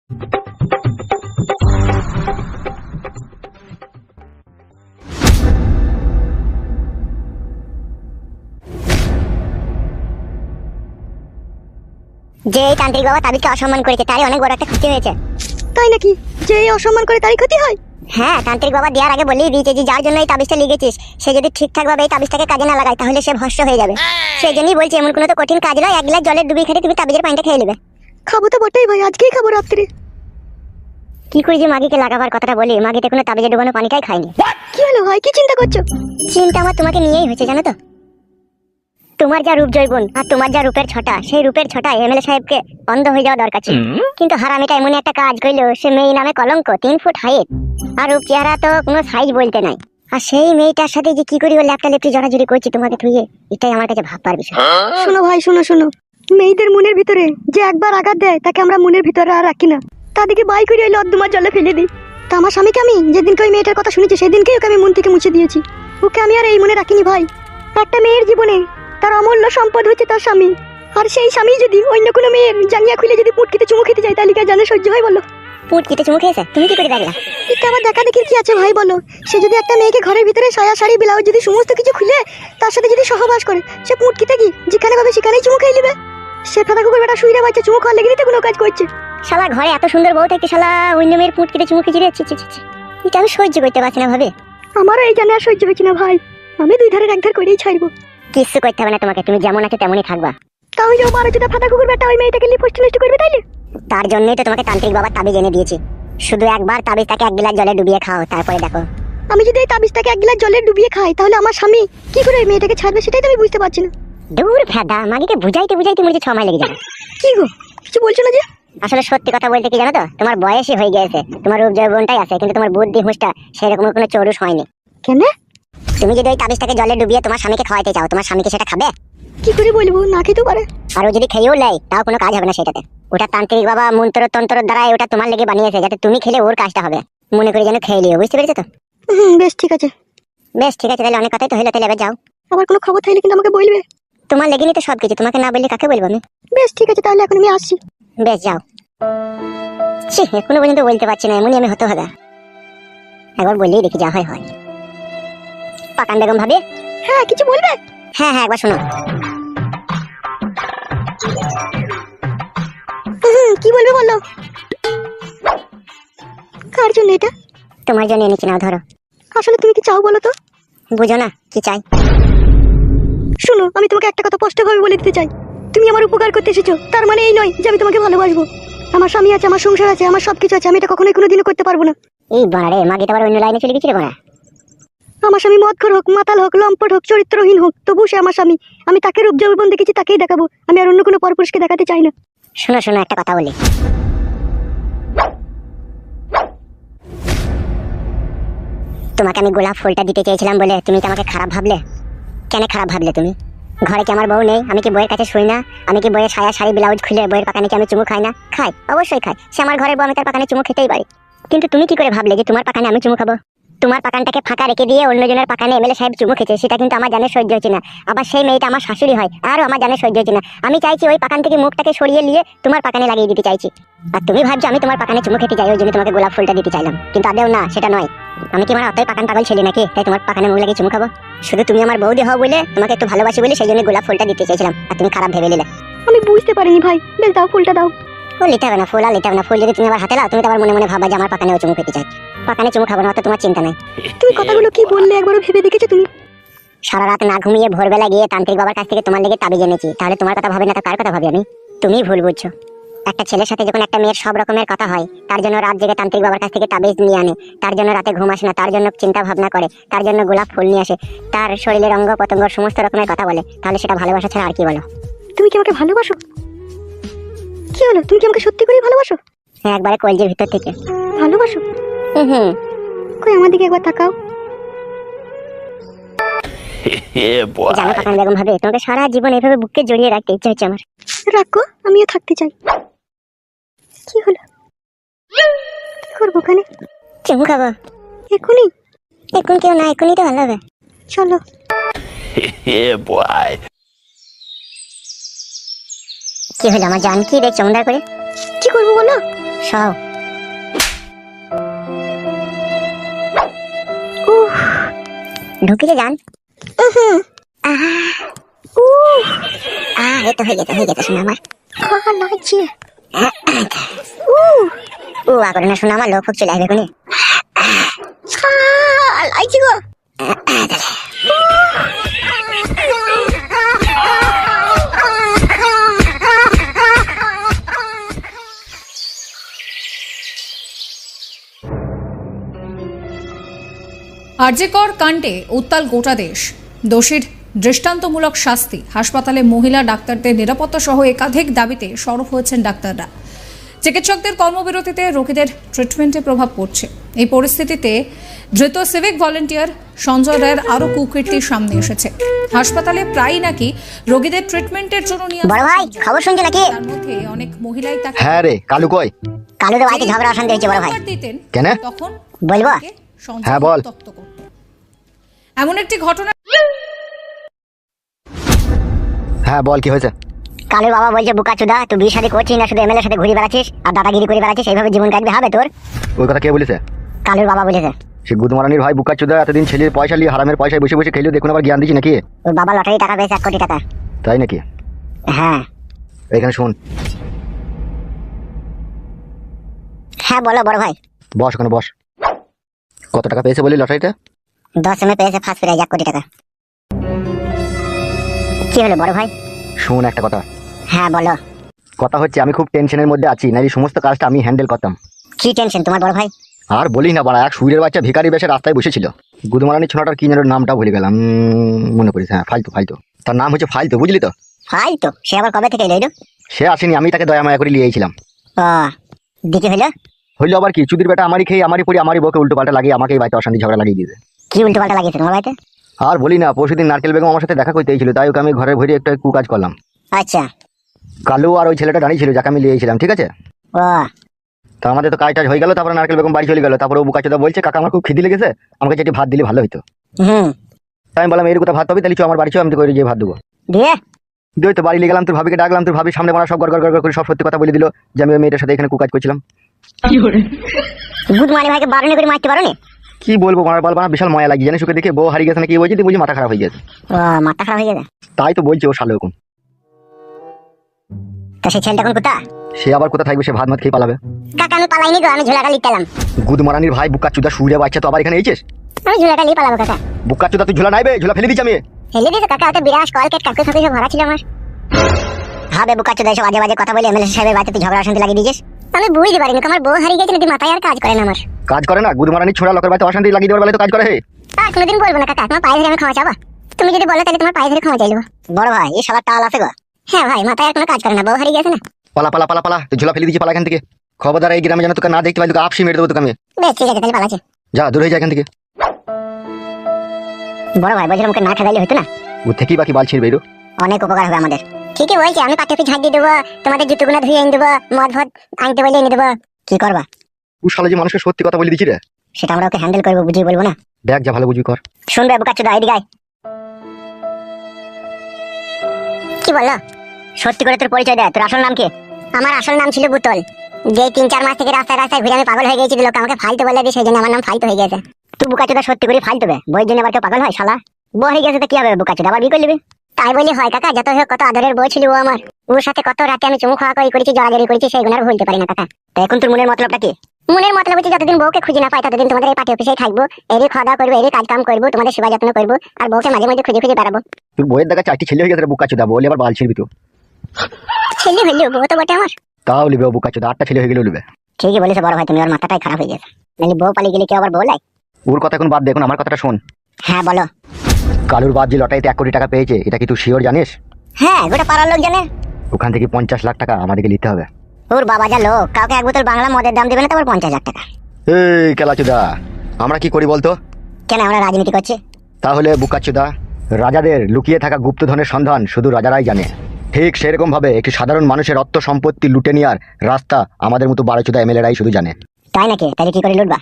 যে এই তান্ত্রিক বাবা তাবিজকে অসম্মান করেছে তারই অনেক বড় একটা ক্ষতি হয়েছে। তাই নাকি? যে এই অসম্মান করে তারই ক্ষতি হয়? হ্যাঁ, তান্ত্রিক বাবা দেওয়ার আগে বলেই দিয়েছে যে যার জন্য এই তাবিজটা লিখেছিস সে যদি ঠিকঠাক ভাবে এই তাবিজটাকে কাজে না লাগায় তাহলে সে ভস্ম হয়ে যাবে। সেই জন্যই বলছি এমন কোনো তো কঠিন কাজ নয়, 1 গ্লাস জলের ডুবিয়ে খেলে তুমি তাবিজের পানিটা খেয়ে নেবে। খাবো তো বটেই ভাই, আজকেই খাবো রাত্রে। কি করে যে মাগিকে লাগাবার কথাটা বলি, মাগিতে কোনো তাবিজে ডুবানো পানিটাই খায়নি। কি হলো ভাই, কি চিন্তা করছো? চিন্তা আমার তোমাকে নিয়েই হয়েছে জানো তো। তোমার যা রূপ জৈবন আর তোমার যা রূপের ছটা, সেই রূপের ছটা এমএলএ সাহেবকে অন্ধ হয়ে যাওয়া দরকার ছিল। কিন্তু হারামিটা এমন একটা কাজ করলো, সে মেয়ে নামে কলঙ্ক, 3 ফুট হাইট, আর রূপ চেহারা তো কোনো সাইজ বলতে নাই। আর সেই মেয়েটার সাথে যে কি করি ও ল্যাপটা লেপটি জড়াজড়ি করছি তোমাকে থুয়ে, এটাই আমার কাছে ভাববার বিষয়। শোনো ভাই, শোনো, মেয়েদের মনের ভিতরে যে একবার আঘাত দেয় তাকে আমরা মনের ভিতরে আর রাখি না, তাদেরকে বাই করে ওই লদ্দুমার জলে ফেলে দিই। তা আমার স্বামীকে আমি যেদিনকে ওই মেয়েটার কথা শুনেছি সেদিনকেই ওকে আমি মন থেকে মুছে দিয়েছি। ওকে আমি আর এই মনে রাখিনি ভাই। একটা মেয়ের জীবনে তার অমূল্য সম্পদ হচ্ছে তার স্বামী, আর সেই স্বামী যদি অন্য কোনো মেয়ের জাঙ্গিয়া খুলে যদি পুটকিতে চুমু খেতে যায় তাহলে কি জানে সহ্য হয় বলো? পুটকিতে চুমু খেয়েছে, তুমি কি করে দেখলা? এটা আবার দেখা দেখি কি আছে ভাই বলো? সে যদি একটা মেয়েকে ঘরের ভিতরে সায়া শাড়ি ব্লাউজ যদি সমস্ত কিছু খুলে তার সাথে যদি সহবাস করে, সে পুটকিতে কি যেখানে ভাবে সেখানেই চুমু খেয়ে নেবে। সে ফাঁকা কুকুর বেটা শুইরে বাচ্চা চুমু খাওয়ার লেগে নিতে কোনো কাজ করছে। শালা ঘরে এত সুন্দর বউ থেকে শালা অন্য মেয়ের পুটকিতে চুমু খেয়ে ছি ছি ছি, এটা আমি সহ্য করতে পারছি না ভাবে। আমারও এই জানে আর সহ্য হচ্ছে না ভাই, আমি 2 ধারে 1 ধার করেই ছাড়বো। কিচ্ছু করতে হবে না তোমাকে, তুমি যেমন আছো তেমনই থাকবা। তাহলে ও 12 ফাঁকা কুকুর বেটা ওই মেয়েটাকে লিপস্ট নষ্ট করবে তাইলে? তার জন্যই তো তোমাকে তান্ত্রিক বাবা তাবিজ এনে দিয়েছি। শুধু একবার তাবিজটাকে 1 গ্লাস জলে ডুবিয়ে খাও, তারপরে দেখো। আমি যদি এই তাবিজটাকে 1 গ্লাস জলে ডুবিয়ে খাই তাহলে আমার স্বামী কি করে ওই মেয়েটাকে ছাড়বে সেটাই তো আমি বুঝতে পারছি না। দূর ফেদা, মাগিকে বুঝাইতে মনে 6 মাস লেগে যাবে। কি গো, কিছু বলছো না যে? আসলে সত্যি কথা বলতে কি জানো তো, তোমার বয়সই হয়ে গেছে, তোমার রূপ জৈবনটাই আছে, কিন্তু তোমার বুদ্ধি হুঁশটা সেরকম কোনো চৌরুস হয়নি। কেন? তুমি যদি ওই তাবিজটাকে জলে ডুবিয়ে তোমার স্বামীকে খাওয়াইতে চাও, তোমার স্বামীকে সেটা খাবে? কি করে বলবো, না খেতে পারে। আর ও যদি খেয়েও নেয় তাও কোনো কাজ হবে না সেটাতে। ওটা তান্ত্রিক বাবা মন্ত্র তন্ত্র দ্বারা ওটা তোমার লেগে বানিয়েছে যাতে তুমি খেলে ওর কাজটা হবে। মনে করে যেন খেয়ে লিও, বুঝতে পেরেছো তো? বেশ ঠিক আছে। তাহলে অনেক কথাই তো হলো, তাহলে এবার যাও। আবার কোনো খবর থাকলে কিন্তু আমাকে বলবে। তোমার লেগেনি তো সবকিছু, তোমাকে না বললে কাকে বলবো আমি? বেশ ঠিক আছে, তাহলে এখন আমি আসছি। বেশ যাও। ছি, এখনো পর্যন্ত বলতে পারছি না, এমনই আমি হতে হবে। একবার বললেই দেখি যা হয় হয়। পাকান বেগম ভাবি। হ্যাঁ, কিছু বলবে? হ্যাঁ একবার শোনো। কি বলবে বলো। কার জন্য এটা? তোমার জন্য এনেছি, নাও ধরো। আসলে তুমি কি চাও বলো তো? বুঝো না কি চাই? শোনো, আমি তোমাকে একটা কথা স্পষ্টভাবে বলে দিতে চাই। তুমি আমার উপকার করতে এসেছো, তার মানে এই নয় যে আমি তোমাকে ভালোবাসবো। আমার স্বামী আছে, আমার সংসার আছে, আমার সবকিছু আছে, আমি এটা কখনোই কোনোদিনও করতে পারবো না। এই বাড়ে মাগিটা আবার অন্য লাইনে চলে গেছিল বাড়া। আমার স্বামী মদখোর হোক, মাতাল হোক, লম্পট হোক, চরিত্রহীন হোক, তবু সে আমার স্বামী। আমি তাকে রূপ যৌবন দেখেছি, তাকেই দেখাবো। আমি আর অন্য কোনো পরপুরুষকে দেখাতে চাই না। শোনো একটা কথা বলি। তোমাকে আমি গোলাপ ফুলটা দিতে চেয়েছিলাম বলে তুমি কি আমাকে খারাপ ভাবলে? কেন খারাপ ভাবলে তুমি? ঘরে কি আমার বউ নেই? আমি কি বইয়ের কাছে শুই না? আমি কি বইয়ের সায়া শাড়ি ব্লাউজ খুলে বইয়ের পাকানে কি আমি চুমু খাই না? খাই, অবশ্যই খাই। সে আমার ঘরের বউ, আমি তার পাকানে চুমু খেতেই পারি। কিন্তু তুমি কি করে ভাবলে যে তোমার পাকানে আমি চুমু খাবো? তোমার পাকানটাকে ফাঁকা রেখে দিয়ে অন্যজনের পাকানে এমএলএ সাহেব চুমু খেছে, সেটা কিন্তু আমার জানে সহ্য হচ্ছে না। আবার সেই মেয়েটা আমার শাশুড়ি হয়, আরও আমার জানে সহ্য হচ্ছে না। আমি চাইছি ওই পাকান থেকে মুখটাকে সরিয়ে নিয়ে তোমার পাকানে লাগিয়ে দিতে চাইছি। আর তুমি ভাবছো আমি তোমার পাকানে চুমু খেতে যাই, ওই জন্য তোমাকে গোলাপ ফুলটা দিতে চাইলাম। কিন্তু আদেও না, সেটা নয়। আমি কি আমার অতই পাকান পাগল ছেলে নাকি তাই তোমার পাকানে মুখ লাগিয়ে চুমু খাবো? শুধু তুমি আমার বৌদি হও বলে, তোমাকে একটু ভালোবাসি বলে সেই জন্য গোলাপ ফুলটা দিতে চাইছিলাম, আর তুমি খারাপ ভেবে নিলে। আমি বুঝতে পারিনি ভাই, বেশ দাও, ফুলটা দাও। ফুল নিতে হবে না, ফুল আর নিতে হবে না। ফুল যদি তুমি আবার হাতে লাও, তুমি তো আবার মনে মনে ভাবা যে আমার পাকানেও চুমু খেতে চাই। পাকানে চুমু খাবো না, অত তোমার চিন্তা নাই। তুমি কথাগুলো কি বললে একবারও ভেবে দেখেছো তুমি? সারা রাত না ঘুমিয়ে ভোরবেলা গিয়ে তান্ত্রিক বাবার কাছ থেকে তোমার লেগে তাবিজ এনেছি, তাহলে তোমার কথা ভাবি না তো কার কথা ভাবি আমি? তুমি ভুল বুঝছো। একটা ছেলের সাথে যখন একটা মেয়ের সব রকমের কথা হয়, তার জন্য রাত জেগে তান্ত্রিক বাবার কাছ থেকে তাবিজ নিয়ে আনে, তার জন্য রাতে ঘুম আসে না, তার জন্য চিন্তা ভাবনা করে, তার জন্য গোলাপ ফুল নিয়ে আসে, তার শরীরের অঙ্গ প্রত্যঙ্গ সমস্ত রকমের কথা বলে, তাহলে সেটা ভালোবাসা ছাড়া আর কি বলো? তুমি কি আমাকে ভালোবাসো? কি হলো, তুমি কি আমাকে সত্যি করেই ভালোবাসো? হ্যাঁ, একবারে কলজির ভিতর থেকে ভালোবাসো। হুম। কই আমার দিকে একবার তাকাও। জানো পাকান বেগম ভাবে, তোমাকে সারা জীবন এইভাবে বুকে জড়িয়ে রাখতে ইচ্ছে হচ্ছে আমার। রাখো, আমিও থাকতে চাই। কি হলো, কি করবো ওখানে? চুমু খাবো। এখনই? এখন কেউ না, এখনই তো ভালো হবে। চলো। কি হলো আমার জান, কি দেখছো অন্ধার করে? কি করবো বলো? সব ঢুকিয়ে যান। এই তো হয়ে গেছে শোনা আমার। লাগছে করে না শোনা আমার লোক চলে আসবে কোনি। লাগছে গো। আরজেকর কাণ্ডে উত্তাল গোটা দেশ। দোষীর দৃষ্টান্তমূলক শাস্তি, হাসপাতালে মহিলা ডাক্তারদের নিরাপত্তা সহ একাধিক দাবিতে সরব হয়েছেন ডাক্তাররা। চিকিৎসকদের কর্মবিরতিতে রোগীদের ট্রিটমেন্টে প্রভাব পড়ছে। এই পরিস্থিতিতে ধৃত সিভিক ভলেন্টিয়ার সঞ্জয় রায়ের আরও কুকীর্তি সামনে এসেছে। হাসপাতালে প্রায়ই নাকি রোগীদের ট্রিটমেন্টের জন্য নিয়ে বড় ভাই খবর শুনছো নাকি? তার মধ্যে অনেক মহিলাই তাকে হ্যাঁ রে কালু কই? কালুর বাড়িতে ঝগড়া অশান্তি হয়েছে বড় ভাই। দিতেন কেন? তখন বলবো? সঞ্জয় হ্যাঁ, বল। তপ্ত করত। এমন একটি ঘটনা। হ্যাঁ বল কি হয়েছে? কালুর বাবা বলছে বুকা চুদা তুই বিয়ে শাদী করছিস না, শুধু এমএলএর সাথে ঘুরে বেড়াচ্ছিস আর দাদাগিরি করে বেড়াচ্ছিস, এইভাবে জীবন কাটবে হবে তোর? ওই কথা কে বলেছে? কালুর বাবা বলেছে। সে গুদমারানির ভাই বুকাচুদা এতদিন ছেলের পয়সা নিয়ে হারামের পয়সায় বসে বসে খেলেও দেখুন আবার জ্ঞান দিচ্ছি নাকি? ওর বাবা লটারি টাকা পেয়েছে 1 কোটি টাকা। তাই নাকি? হ্যাঁ এখানে শোন। হ্যাঁ বলো বড় ভাই। বস ওখানে বস। কত টাকা পেয়েছে বলি লটারিটা? 10 এমএ পেয়েছে ফার্স্ট প্রাইজ 1 কোটি টাকা। কি হলো বড় ভাই? শোন একটা কথা। হ্যাঁ বলো। কথা হচ্ছে আমি খুব টেনশনের মধ্যে আছি, না এই সমস্ত কাজটা আমি হ্যান্ডেল করতাম। কি টেনশন তোমার বড় ভাই? আর বলি না বাড়া, এক সুরের বাচ্চা ভিখারি বেশে রাস্তায় বসেছিল। গুদমারানি ছোনাটার কি যেন নামটা ভুলে গেলাম, মনে করিস? হ্যাঁ ফালতু। তার নাম হচ্ছে ফালতু, বুঝলি তো? ভাই তো সে আবার কবে থেকে এলো? সে আসেনি, আমি তাকে দয়া মায়া করে নিয়ে এসেছিলাম। ও দিকে হলো? হইলো আবার কি, চুদির বেটা আমারই খেয়ে আমারই পড়ি আমারই বউকে উল্টো পাল্টা লাগিয়ে আমাকে এই বাড়িতে অশান্তি ঝগড়া লাগিয়ে দিয়েছে। কি উল্টো পাল্টা লাগিয়েছে তোমার বাড়িতে? আর বলি না, পরশুদিন নারকেল বেগম আমার সাথে দেখা করতে এসেছিল, তাই ওকে আমি ঘরে ভরে একটা কুকাজ করলাম। আচ্ছা। কালু আর ওই ছেলেটা দাঁড়িয়ে ছিল যাকে আমি নিয়ে এসেছিলাম, ঠিক আছে? ও তো আমাদের তো কাজ টাজ হয়ে গেল, তারপরে নারকেল বেগম বাড়ি চলে গেল। তারপরে ও বুকাচোদা বলছে কাকা আমার খুব খিদে লেগেছে, আমাকে যেটি ভাত দিলে ভালো হতো। হুম তাই আমি বললাম এর কথা ভাত হবে, তাহলে আমার বাড়ি চো, আমি তো করে গিয়ে ভাত দেবো। দিয়ে দিয়ে তো বাড়ি নিয়ে গেলাম, তোর ভাবিকে ডাকলাম, তোর ভাবির সামনে মারা সব গড় করে সব সত্যি কথা বলে দিল যে আমি ওই মেয়েটার সাথে এখানে কুকাজ করছিলাম। গুড মর্নিং ভাইকে বারণে করে মারতে পারো না? কি বলবো মারার বলবা না, বিশাল ময়া লাগিয়ে জানিস, ওকে দেখে বউ হারিয়ে গেছে নাকি বলছি, তুই বুঝি মাথা খারাপ হয়ে গেছে। ও মাথা খারাপ হয়ে গেছে? তাই তো বলছি ও শালো এখন। তা সে ছেলেটা এখন কোথা? সে আবার কোথা থাকবে, সে ভাত মাত খেয়ে পালাবে। কাকা আমি পালাইনি গো, আমি ঝোলাটা লিখতাম। গুদমারানির ভাই বুকাচুদা সুরে বাচ্চা তো আবার এখানে এইছিস? আমি ঝোলাটা লিয়ে পালাবো কাকা। বুকাচুদা তুই ঝোলা নাইবে, ঝোলা ফেলে দিচ্ছি আমি। ফেলে দিয়েছে কাকা, ওটা বিরাট কলকেট কাকু ফাকু সব ভরা ছিল আমার। হবে বুকাচোদা এসব আজে বাজে কথা বলে এমএলএ সাহেবের বাড়িতে তুই ঝগড়া অশান্তি লাগিয়ে দিয়েছিস। আমি বুঝতে পারিনি আমার বউ হারিয়ে গেছে নাকি, মাথায় আর কাজ করে না আমার। কাজ করে না? গুদমারানির ছোড়া লোকের বাড়িতে অশান্তি লাগিয়ে দেওয়ার বেলায় তো কাজ করে। আর কোনোদিন বলবো না কাকা, তোমার পায়ে ধরে আমি ক্ষমা চাবো। তুমি যদি বলো তাহলে তোমার পায়ে ধরে ক্ষমা চাইবো। বড় ভাই এই শালা টাল আছে গো। হ্যাঁ ভাই মাথায় আর কোনো কাজ করে না, বউ হারিয়ে গেছে না। পালা পালা পালা পালা, তুই ঝোলা ফেলে দিচ্ছি, পালা এখান থেকে। খবরদার এই গ্রামে যেন তোকে না দেখতে পাই, তোকে আপসি মেরে দেবো তোকে আমি। বেশ ঠিক আছে তাহলে পালাচ্ছি। যা দূর হয়ে যা এখান থেকে। বড় ভাই বলছিলাম ওকে না ঠেকাইলে হতো না? ও থেকেই বাকি বাল ছিঁড়বে। অনেক উপকার হবে আমাদের। ঠিকই বলছি, আমি পাটে ঝাঁট দিয়ে দেবো, তোমাদের জুতোগুলো ধুয়ে এনে দেবো, মদ ভদ আনতে বলে এনে দেবো। কি করবা? ও শালা যে মানুষকে সত্যি কথা বলে দিচ্ছি রে। সেটা আমরা ওকে হ্যান্ডেল করবো, বুঝিয়ে বলবো না। দেখ যা ভালো বুঝবি কর। শুনবে বুকাচোদা এদিকে আয়। কি বললো? সত্যি করে তোর পরিচয় দেয়, তোর আসল নাম কি? আমার আসল নাম ছিল বুতল। যে 3-4 মাস থেকে রাস্তায় রাস্তায় ঘুরে আমি পাগল হয়ে গেছি, লোক আমাকে ফালতু বলে দিয়ে, সেই জন্য আমার নাম ফালতু হয়ে গেছে। তুই বুকাচোদা সত্যি করে ফালতু বে, বইয়ের জন্য আবার কেউ পাগল হয় শালা? বউ হয়ে গেছে তো কি হবে বুকাচোদা, আবার বিয়ে করে নিবি? তাই বলি হয় কাকা, যত হোক কত আদরের বউ ছিল ও আমার। ওর সাথে কত রাতে আমি চুমু খাওয়া করেছি, জড়াজড়ি করেছি, সেইগুলো আর ভুলতে পারি না কাকা। তা এখন তোর মনের মতলবটা কি? মনের মতলব হচ্ছে যতদিন বউকে খুঁজে না পাই ততদিন তোমাদের এই পার্টি অফিসেই থাকবো, এরই খাওয়া দাওয়া করবো, এরই কাজ কাম করবো, তোমাদের সেবা যত্ন করবো, আর বউকে মাঝে মাঝে খুঁজে খুঁজে বেড়াবো। তোর বইয়ের দেখা 4টি ছেলে হয়ে গেছে রে বুকাচোদা, বলে আবার বাল ছিঁড়বি তো। ছেলে হইলেও বউ তো বটে আমার। তাও লিবে ও বুকাচোদা, 8টা ছেলে হয়ে গেলেও লিবে। ঠিকই বলেছে বড় ভাই, তুমি ওর মাথাটাই খারাপ হয়ে গেছে। নাহলে বউ পালিয়ে গেলে কেউ আবার বউ লাই? ওর কথা এখন বাদ দে, এখন আমার কথাটা শোন। হ্যাঁ বলো। কালুর বাপ যে লটারিতে 1 কোটি টাকা পেয়েছে, এটা কি তুই শিওর জানিস? হ্যাঁ গোটা পাড়ার লোক জানে। ওখান থেকে 50 লাখ টাকা আমাদেরকে নিতে হবে। ওর বাবা যা লোক, কাউকে 1 বোতল বাংলা মদের দাম দেবে না, তারপর 50 লাখ টাকা। এই কেলাচোদা, আমরা কি করি বলতো? কেন আমরা রাজনীতি করছি? তাহলে বুকাচোদা, রাজাদের লুকিয়ে থাকা গুপ্তধনের সন্ধান শুধু রাজারাই জানে। ঠিক সেরকম ভাবে একটি সাধারণ মানুষের অর্থ সম্পত্তি লুটে নেওয়ার রাস্তা আমাদের মতো বারোচোদা এমএলএরাই শুধু জানে। তাই নাকি? তাহলে কি করে লুটবা?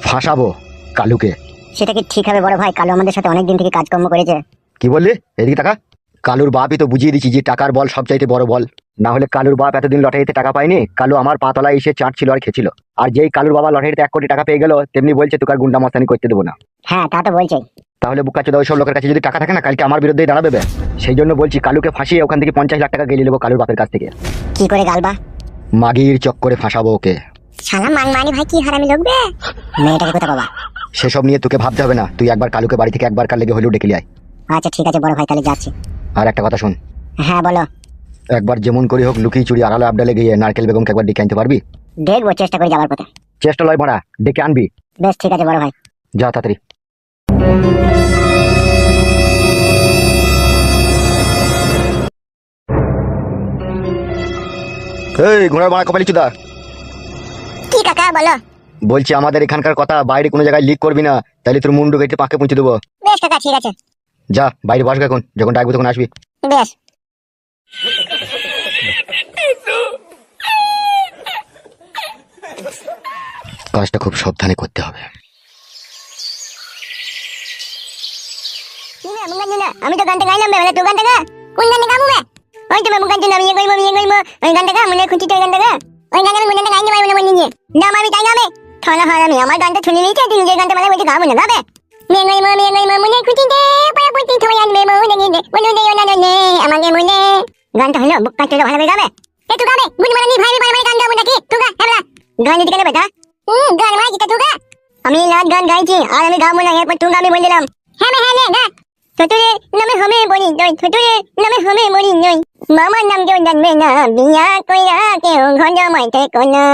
ফাঁসাবো কালুকে। সেটা কি ঠিক হবে বড় ভাই? কালু আমাদের সাথে অনেক দিন থেকে কাজকর্ম করেছে। কি বললি? এদিকে টাকা। কালুর বাপই তো বুঝিয়ে দিচ্ছি যে টাকার বল সবচাইতে বড় বল। না হলে কালুর বাপ এতদিন লটারিতে টাকা পায়নি, কালু আমার পাতলায় এসে চাটছিল আর খেছিল। আর যেই কালুর বাবা লটারিতে 1 কোটি টাকা পেয়ে গেল, তেমনি বলছে তোকে আর গুন্ডা মস্তানি করতে দেবো না। হ্যাঁ তা তো বলছেই। তাহলে বুকাচোদা ওইসব লোকের কাছে যদি টাকা থাকে না, কালকে আমার বিরুদ্ধেই দাঁড়াবে বে। সেই জন্য বলছি কালুকে ফাঁসিয়ে ওখান থেকে 50 লাখ টাকা গেলে নেবো কালুর বাপের কাছ থেকে। কি করে গালবা? মাগির চক্করে ফাঁসাবো ওকে। শালা মানমানি ভাই কি হারামি লোক বে। মেয়েটাকে কোথা বাবা? সেসব নিয়ে তোকে ভাবতে হবে না, তুই একবার কালুকে বাড়ি থেকে একবার কাল লেগে হলেও ডেকে লিয়ে আয়। আচ্ছা ঠিক আছে বড় ভাই, তাহলে যাচ্ছি। আর একটা কথা শোন, হ্যাঁ বলো। একবার যেমন করে হোক লুকিয়ে চুরি আড়ালে আবডালে গিয়ে নারকেল বেগমকে একবার ডেকে আনতে পারবি? দেখবো, চেষ্টা করে যাবার পথে। চেষ্টা লয় মারা, ডেকে আনবি। বেশ ঠিক আছে বড় ভাই। যা তাড়াতাড়ি। এই ঘোড়ার বাড়া কপালি চুদা, কি কাকা বলো? বলছি আমাদের এখানকার কথা বাইরে কোনো জায়গায় লিক করবি না, তাহলে তোর মুন্ডু কেটে পাকে পৌঁছে দেবো। বেশ কাকা ঠিক আছে। যা বাইরে বসবে, এখন যখন ডাকবো তখন আসবি। বেশ। কাজটা খুব সাবধানে করতে হবে। আমি তো গানটা গাইলাম বেলা, তুই গানটা গা। কোন গানটা গাবো বে? ওই তো মুগান জন্য আমি কইবো ওই গানটা গা, মনে খুঁটি ওই গানটা গা। ওই গানটা আমি গানটা গাইনি ভাই মনে নিয়ে না আমি তাই গাবে। থালা হারামি আমার গানটা শুনে নিয়েছে, তুই নিজের গানটা মানে বলতে গাবো না গাবে। মনে খুঁটি দে পায়া পুঁতি থই আনবে মনে গিয়ে বলে দে না নে আমাকে মনে। গানটা হলো বুক কাটতে ভালো গাবে। এ তুই গাবে গুড মানে ভাই ভাই গান গাবো নাকি? তুই গা হেবলা গান দিতে গেলে বেটা। গান মানে কি তুই গা? আমি লাট গান গাইছি আর আমি গাবো না, এরপর তুই গাবি বলে দিলাম। হ্যাঁ হ্যাঁ গা। ছোটরে নামে হবে বলি নই, ছোটরে নামে হবে বলি নই। মামার নাম কেউ জানবে না, বিয়া কইরা কেউ ঘর জমাইতে কোনা।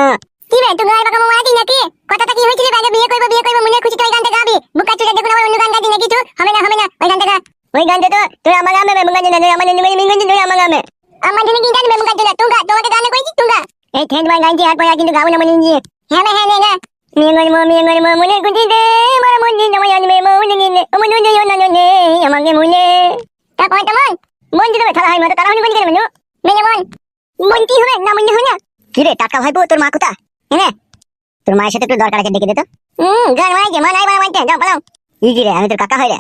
কি রে তুই গাইবা কামো মারাতি নাকি? কথাটা কি হইছিল আগে বিয়ে করব মনে খুশি তুই গানটা গাবি। বুকা চুলে দেখুন আমার অন্য গান গাইতি নাকি তুই? হবে না ওই গানটা গা। ওই গানটা তো তুই আমার গামে বুকা চুলে তুই আমার নিমে মিঙ্গন তুই আমার গামে। আমার জন্য কি জানবে বুকা চুলে তুই গা, তোমাকে গানে কইছি তুই গা। এই ঠেট ভাই গাইছি আর পরে কিন্তু গাবো না মনে নিয়ে। হ্যাঁ গা। মিঙ্গন মনে খুশি দে আমার মনে জমা জানবে মনে গিলে আমার মনে না নে আমাকে মনে। তা কয়টা মন দিতে থালা হয় মতো তারা হনি বলি গেল মেনু মেনে মন কি হবে না মনে হয় না। কি রে টাকা ভাইবো, তোর মা কোথা? হ্যাঁ তোর মায়ের সাথে একটু দরকার আছে, ডেকে দে তো। গান মাইকে মা নাই মাইকে যাও বলো। ই কি রে আমি তোর কাকা হই রে।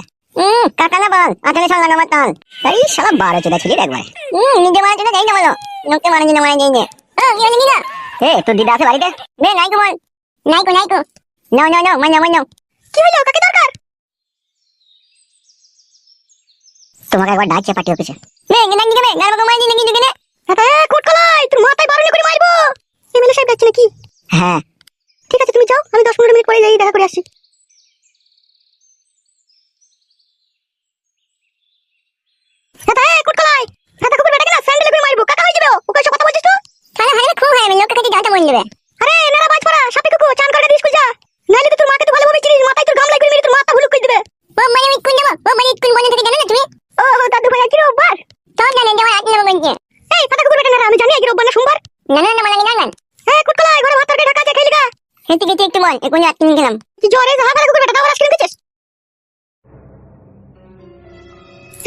কাকা না বল, আতালে সঙ্গ না মাতাল। এই শালা 12 চোদা ছিলি রে একবার। নিজে মারা চোদা যাই না বলো, লোককে মারা জিনা মারা যাই নে। কি হলো না? এ তোর দিদা আছে বাড়িতে? বে নাই কো বল। নাই কো নো মানো। কি হলো কাকে দরকার? তোমাকে একবার ডাকছে পার্টি অফিসে। নে গান দিকে গান মতো মাইনি নাকি দিকে নে। কোট কলাই তোর মাথায় বারণে করে মারবো। এমএলএ সাহেব যাচ্ছে নাকি? হ্যাঁ ঠিক আছে তুমি যাও, আমি 10-15 মিনিট পরে যাই দেখা করে আসছি। কোট কলাই হাতে কুকুর বেটাকে না স্যান্ডেলে করে মারবো, কাকা হয়ে যাবে। ওকে সব কথা বলছিস তুই? তাহলে হারে খুব হয় আমি লোককে কাছে যাওয়াটা মন নেবে। আরে নারা বাজ পড়া সাপে কুকুর চান করে দিয়ে স্কুল যা, নাইলে তো তোর মাকে তো ভালোভাবে চিনিস, মাথায় তোর গাম লাগবে মেরে তোর মাথা হুলুক করে দেবে। ও মানে আমি কোন যাব? ও মানে কোন বন্ধ থেকে জানো না তুমি? ও দাদু ভাই কি রোববার তোর জানেন যাওয়ার আগে নাম গঞ্জে। এই পাতা কুকুর বেটা না আমি জানি কি রোববার না সোমবার। না মানে গান কুট কলাই ঘরে ভাত তরকারি ঢাকা আছে খেলি গা। খেতে খেতে একটু বল এখন আটকে নিয়ে গেলাম। কি জ্বরে যা পাতা কুকুর বেটা দাও আজকে নিতেছিস।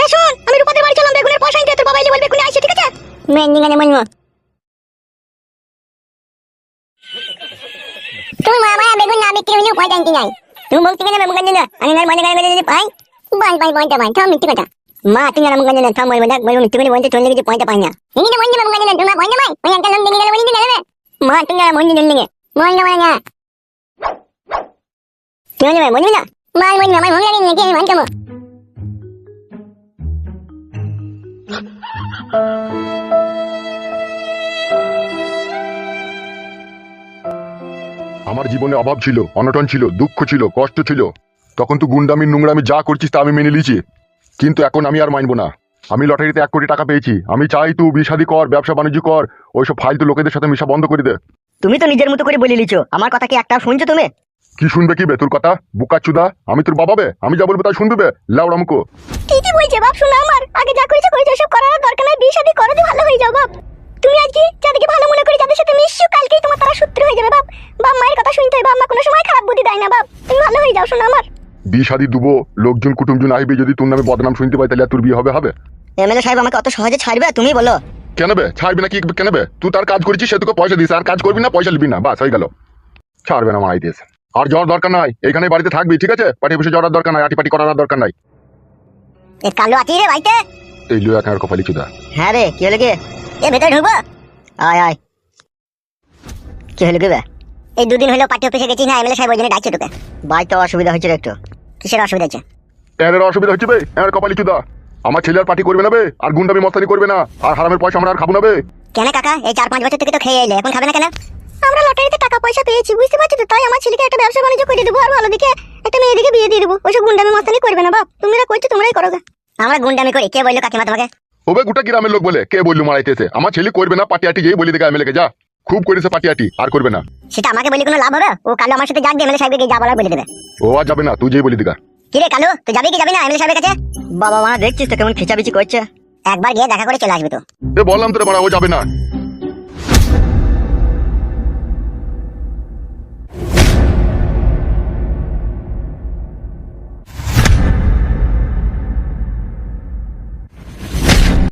এই শোন আমি রূপাদের বাড়ি চলাম, বেগুনের পয়সা নিতে তোর বাবা এলে বলবে কোনে আইছে ঠিক আছে? মেন্দি গানে মনমো তুই মা মায়া বেগুন না বিক্রি হইলেও পয়সা আনতে নাই। তুমি বলতে গেলে বেগুন গানে না আমি না মনে গানে যদি পাই বল থাম মিথ্যে কথা। মা তুমি না বেগুন গানে না থাম বলবে না বলবে মিথ্যে করে বলতে চলে গেছে পয়সা পাই না। এনি না মনে বেগুন গানে না তুমি পয়সা পাই ওই একটা নাম দিলে গেলে বলি দিলে গেলে মা তুমি না মনে দিলে গেলে মনে না কেন ভাই মনে না মাল মনে না মনে গানে নাকি আমি মানতাম। আমার জীবনে অভাব ছিল, অনটন ছিল, দুঃখ ছিল, কষ্ট ছিল, তখন তুই গুন্ডামি নোংরামি যা করছিস তা আমি মেনে নিয়েছি। কিন্তু এখন আমি আর মানবো না। আমি লটারিতে 1 কোটি টাকা পেয়েছি, আমি চাই তুই বিশাদি কর, ব্যবসা বাণিজ্য কর, ওইসব ফালতু লোকেদের সাথে মিশা বন্ধ করে দে। তুমি তো নিজের মতো করে বলে লিছো, আমার কথা কি একটা শুনছো তুমি? কি শুনবে কি বে তোর কথা? বুকা চুদা আমি তোর বাবা বে, আমি যা বলবো তাই শুনবে বে লাউড়া মুখো। ঠিকই বলছে বাপ, শোনা আমার আগে যা করেছে সব করার দরকার নাই, বিয়ে শাদী করে দিয়ে ভালো হয়ে যাও বাপ। তুমি আজকে যাদেরকে ভালো মনে করে যাদের সাথে মিশছো কালকেই তোমার তারা সূত্র হয়ে যাবে বাপ। বাপ মায়ের কথা শুনতে হয়, বাপ মা কোনো সময় খারাপ বুদ্ধি দেয় না বাপ। তুমি ভালো হয়ে যাও শোনা আমার। বিয়ে শাদি দুবো, লোকজন কুটুমজন আসবে, যদি তোর নামে বদনাম শুনতে পাই তাহলে আর তোর বিয়ে হবে? এমএলএ সাহেব আমাকে অত সহজে ছাড়বে তুমি বলো? কেন বে ছাড়বি না? কি কেন বে? তুই তার কাজ করেছিস, সে তোকে পয়সা দিস, আর কাজ করবি না পয়সা নিবি না, বাস হয়ে গেল। ছাড়বে না মারাই দিয়েছে। আর যাওয়ার দরকার নাই, এখানে বাড়িতে থাকবি ঠিক আছে? পাটি বসে যাওয়ার দরকার নাই, আটিপাটি করার দরকার নাই। এ কালো আতি রে ভাইতে এই লো একার কপালি চুদা। হ্যাঁ রে, কি হলো কি? এ ভেতরে ঢুকবো? আয় আয়। কি হলো কি বে? এই দুদিন হলো পার্টি অফিসে গেছি না, এমএলএ সাহেব ওই জন্য ডাকছে তোকে। বাড়িতে অসুবিধা হচ্ছে রে একটু। কিসের অসুবিধা হচ্ছে? এর অসুবিধা হচ্ছে বে, এর কপালি চুদা। আমার ছেলে আর পার্টি করবে না বে, আর গুন্ডামি মস্তানি করবে না, আর হারামের পয়সা আমরা আর খাবো না বে। কেন কাকা, এই 4-5 বছর থেকে তো খেয়ে এলে, এখন খাবে না কেন? আমরা লটারিতে টাকা পয়সা পেয়েছি, বুঝতে পারছি তো, তাই আমার ছেলেকে একটা ব্যবসা বাণিজ্য করে দেবো, আর ভালো দিকে একটা মেয়ে দিকে বিয়ে দিয়ে দেবো। ওইসব গুন্ডামি মস্তানি করবে না বাপ, তোমরা করছো তোমরাই করো গে। আমরা গুন্ডামি করি? কে বললো কাকিমা তোমাকে? ওবে গোটা গ্রামের লোক বলে, কে বললো মারাইতেছে? আমার ছেলে করবে না পার্টি আটি, যেই বলি দিকে এমএলএ কে যা, খুব করেছে পার্টি আটি, আর করবে না। সেটা আমাকে বলি কোনো লাভ হবে? ও কালো আমার সাথে যাক দিয়ে এমএলএ সাহেবকে যা বলার বলে দেবে। ও আর যাবে না, তুই যেই বলি দিকা। কি রে কালু, তুই যাবি কি যাবি না এমএলএ সাহেবের কাছে? বাবা মা দেখছিস তো কেমন খিচাবিচি করছে। একবার গিয়ে দেখা করে চলে আসবি তো। এ বললাম তোরে মারা, ও যাবে না।